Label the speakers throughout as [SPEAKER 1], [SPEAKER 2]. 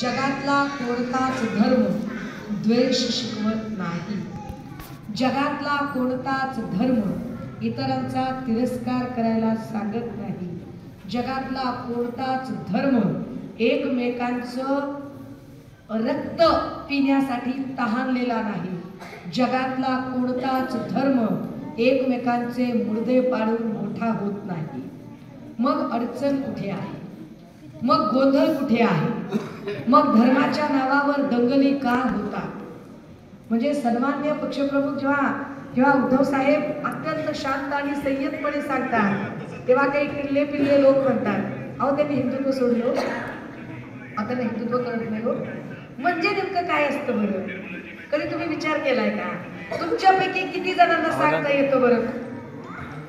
[SPEAKER 1] जगातला कोणताच धर्म द्वेष शिकवत नाही। जगातला कोणताच धर्म इतरांचा तिरस्कार करायला सांगत नाही। जगातला कोणताच धर्म एकमेकांचं रक्त पिण्यासाठी तहानलेला नाही। जगातला कोणताच धर्म एकमेकांचे मुर्दे पाडून मोठा होत नाही। मग अडचण कुठे आहे? मग गोंधळ कुठे आहे? मग धर्माच्या नावावर दंगली का होतात? म्हणजे सन्माननीय पक्षप्रमुख जेव्हा उद्धव साहेब अत्यंत शांत आणि संयतपणे सांगतात तेव्हा काही किल्ले पिल्ले लोक म्हणतात अहो त्यांनी हिंदुत्व सोडलं, आता हिंदुत्व करत नाही हो। म्हणजे नेमकं काय असतं बरं? कधी तुम्ही विचार केलाय का? तुमच्यापैकी किती जणांना सांगता येतं बरं?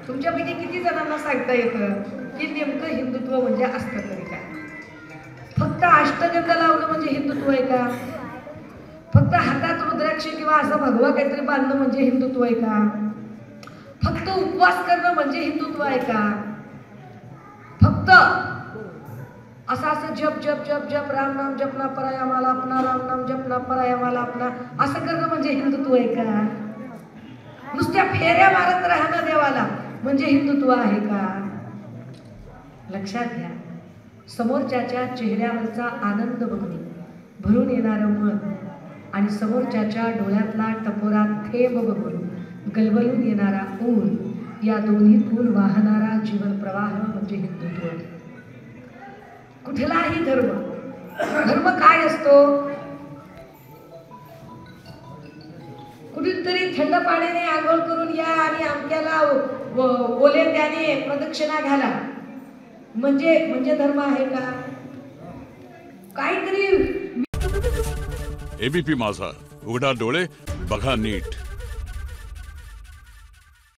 [SPEAKER 1] तुमच्यापैकी किती जणांना सांगता येतं की नेमकं हिंदुत्व म्हणजे असतं तरी काय? फक्त अष्टगंध लावणं म्हणजे हिंदुत्व आहे का? फक्त हातात रुद्राक्ष किंवा असं भगवा काहीतरी बांधणं म्हणजे हिंदुत्व आहे का? फक्त उपवास करणं म्हणजे हिंदुत्व आहे का? फक्त असं जप जप जप जप राम नाम जपना पराया माला अपना, राम नाम जपना पराया माला अपना असं करणं म्हणजे हिंदुत्व आहे का? नुसत्या फेऱ्या मारत राहणं देवाला म्हणजे हिंदुत्व आहे का? लक्षात घ्या, समोरच्याच्या चेहऱ्यावरचा आनंद बघून भरून येणारं मन आणि समोरच्याच्या डोळ्यातला टपोरा थेंब बघून गलबलून येणारा ऊर या दोन्हीतून वाहणारा जीवन प्रवाह म्हणजे हिंदुत्व। कुठलाही धर्म काय असतो? कुठेतरी थंड पाण्याने आंघोळ करून या आणि अमक्याला ओले त्याने प्रदक्षिणा घाला म्हणजे धर्म आहे का? काहीतरी
[SPEAKER 2] एबीपी माझा, उघडा डोळे बघा नीट।